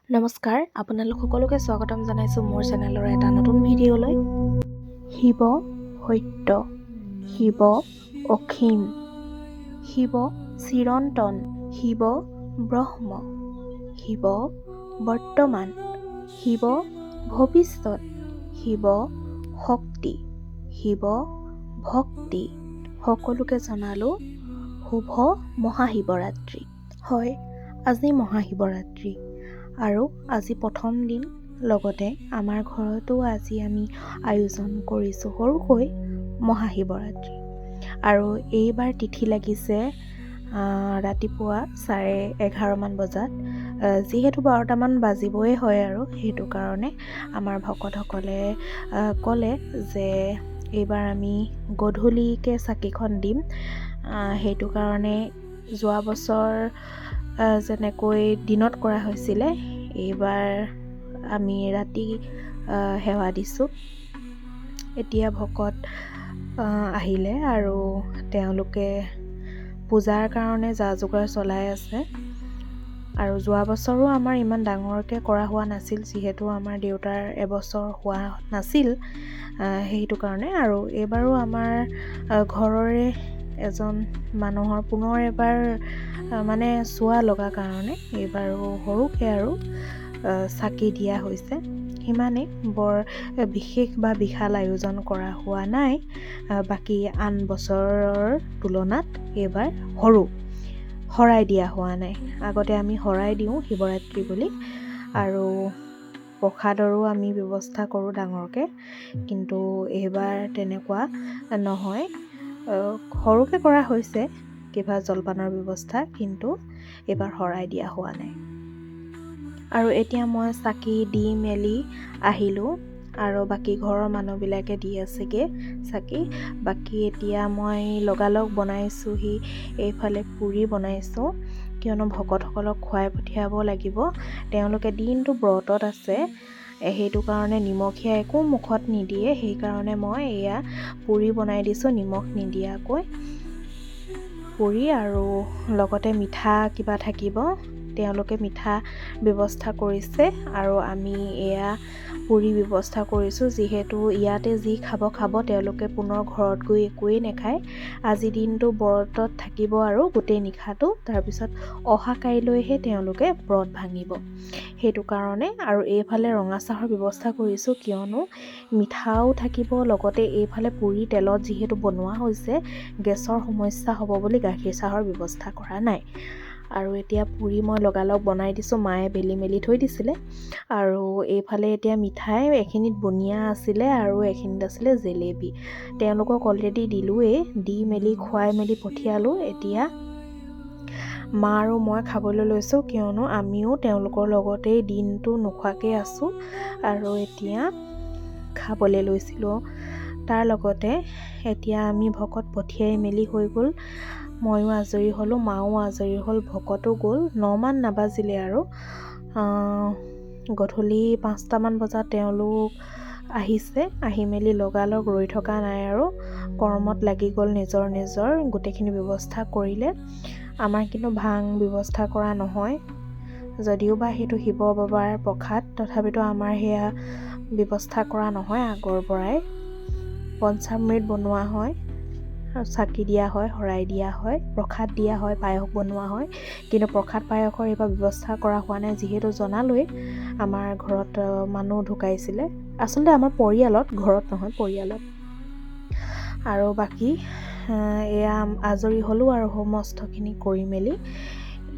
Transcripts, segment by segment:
নমস্কাৰ, আপোনালোক সকলোকে স্বাগতম জনাইছোঁ মোৰ চেনেলৰ এটা নতুন ভিডিঅ'লৈ। শিৱ সত্য, শিৱ অসীম, শিৱ চিৰন্তন, শিৱ ব্ৰহ্ম, শিৱ বৰ্তমান, শিৱ ভৱিষ্যত, শিৱ শক্তি, শিৱ ভক্তি। সকলোকে জনালোঁ শুভ মহাশিৱৰাত্ৰি। হয়, আজি মহাশিৱৰাত্ৰি আৰু আজি প্ৰথম দিন। লগতে আমাৰ ঘৰতো আজি আমি আয়োজন কৰিছোঁ সৰুকৈ মহাশিৱৰাত্ৰি। আৰু এইবাৰ তিথি লাগিছে ৰাতিপুৱা 11:30 বজাত। যিহেতু 12টামান বাজিবই হয় আৰু সেইটো কাৰণে আমাৰ ভকতসকলে ক'লে যে এইবাৰ আমি গধূলিকৈ চাকিখন দিম। সেইটো কাৰণে যোৱা বছৰ যেনেকৈ দিনত কৰা হৈছিলে, এইবাৰ আমি ৰাতি সেৱা দিছোঁ। এতিয়া ভকত আহিলে আৰু তেওঁলোকে পূজাৰ কাৰণে যা যোগাৰ চলাই আছে। আৰু যোৱা বছৰো আমাৰ ইমান ডাঙৰকৈ কৰা হোৱা নাছিল, যিহেতু আমাৰ দেউতাৰ এবছৰ হোৱা নাছিল, সেইটো কাৰণে। আৰু এইবাৰো আমাৰ ঘৰৰে এজন মানুহৰ পুনৰ এবাৰ মানে চোৱা লগা কাৰণে এইবাৰো সৰুকৈ আৰু চাকি দিয়া হৈছে। সিমানেই, বৰ বিশেষ বা বিশাল আয়োজন কৰা হোৱা নাই। বাকী আন বছৰৰ তুলনাত এইবাৰ সৰু, শৰাই দিয়া হোৱা নাই। আগতে আমি শৰাই দিওঁ শিৱৰাত্ৰি বুলি, আৰু প্ৰসাদৰো আমি ব্যৱস্থা কৰোঁ ডাঙৰকৈ, কিন্তু এইবাৰ তেনেকুৱা নহয়। সৰুকৈ কৰা হৈছে কিবা জলপানৰ ব্যৱস্থা, কিন্তু এইবাৰ শৰাই দিয়া হোৱা নাই। আৰু এতিয়া মই চাকি দি মেলি আহিলোঁ, আৰু বাকী ঘৰৰ মানুহবিলাকে দি আছেগৈ চাকি। বাকী এতিয়া মই লগালগ বনাইছোঁহি, এইফালে পুৰি বনাইছোঁ, কিয়নো ভকতসকলক খুৱাই পঠিয়াব লাগিব। তেওঁলোকে দিনটো ব্ৰতত আছে, সেইটো কাৰণে নিমখীয়া একো মুখত নিদিয়ে। সেইকাৰণে মই এয়া পুৰি বনাই দিছোঁ নিমখ নিদিয়াকৈ। পুৰি আৰু লগতে মিঠা কিবা থাকিব, তেওঁলোকে মিঠা ব্যৱস্থা কৰিছে, আৰু আমি এয়া পুৰি ব্যৱস্থা কৰিছোঁ। যিহেতু ইয়াতে যি খাব, তেওঁলোকে পুনৰ ঘৰত গৈ একোৱেই নাখায়। আজি দিনটো ব্ৰতত থাকিব আৰু গোটেই নিশাটো, তাৰপিছত অহা কাইলৈহে তেওঁলোকে ব্ৰত ভাঙিব, সেইটো কাৰণে। আৰু এইফালে ৰঙা চাহৰ ব্যৱস্থা কৰিছোঁ, কিয়নো মিঠাও থাকিব, লগতে এইফালে পুৰি তেলত যিহেতু বনোৱা হৈছে, গেছৰ সমস্যা হ'ব বুলি গাখীৰ চাহৰ ব্যৱস্থা কৰা নাই। আৰু এতিয়া পুৰি মই লগালগ বনাই দিছোঁ, মায়ে বেলি মেলি থৈ দিছিলে। আৰু এইফালে এতিয়া মিঠাই এখিনিত বুনিয়া আছিলে আৰু এখিনিত আছিলে জেলেপি। তেওঁলোকক অলৰেডি দিলোঁৱেই, দি মেলি খুৱাই মেলি পঠিয়ালোঁ। এতিয়া মা আৰু মই খাবলৈ লৈছোঁ, কিয়নো আমিও তেওঁলোকৰ লগতেই দিনটো নোখোৱাকৈ আছোঁ, আৰু এতিয়া খাবলৈ লৈছিলোঁ। তাৰ লগতে এতিয়া আমি ভকত পঠিয়াই মেলি হৈ গ'ল, ময়ো আজৰি হ'লোঁ, মাও আজৰি হ'ল, ভকতো গ'ল। 9মান নাবাজিলে আৰু গধূলি 5টামান বজাত তেওঁলোক আহিছে। আহি মেলি লগালগ ৰৈ থকা নাই আৰু কৰ্মত লাগি গ'ল, নিজৰ গোটেইখিনি ব্যৱস্থা কৰিলে। আমাৰ কিন্তু ভাং ব্যৱস্থা কৰা নহয়, যদিও বা সেইটো শিৱ বাবাৰ প্ৰসাদ, তথাপিতো আমাৰ সেয়া ব্যৱস্থা কৰা নহয়। আগৰ পৰাই পঞ্চামৃত বনোৱা হয়, চাকি দিয়া হয়, শৰাই দিয়া হয়, প্ৰসাদ দিয়া হয়, পায়স বনোৱা হয়, কিন্তু প্ৰসাদ পায়সৰ এইবাৰ ব্যৱস্থা কৰা হোৱা নাই। যিহেতু জনালোৱেই আমাৰ ঘৰত মানুহ ঢুকাইছিলে, আচলতে আমাৰ পৰিয়ালত, ঘৰত নহয় পৰিয়ালত। আৰু বাকী এয়া আজৰি হ'লোঁ আৰু সমস্তখিনি কৰি মেলি।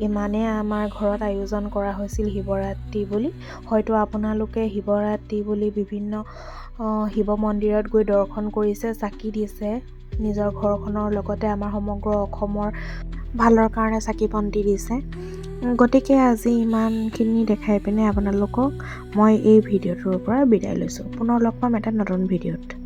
ইমানে আমাৰ ঘৰত আয়োজন কৰা হৈছিল শিৱৰাত্ৰি বুলি। হয়তো আপোনালোকে শিৱৰাত্ৰি বুলি বিভিন্ন শিৱ মন্দিৰত গৈ দৰ্শন কৰিছে, চাকি দিছে, নিজৰ ঘৰখনৰ লগতে আমাৰ সমগ্ৰ অসমৰ ভালৰ কাৰণে চাকি বন্তি দিছে। গতিকে আজি ইমানখিনি দেখাই পিনে আপোনালোকক মই এই ভিডিঅ'টোৰ পৰা বিদায় লৈছোঁ। পুনৰ লগ পাম এটা নতুন ভিডিঅ'ত।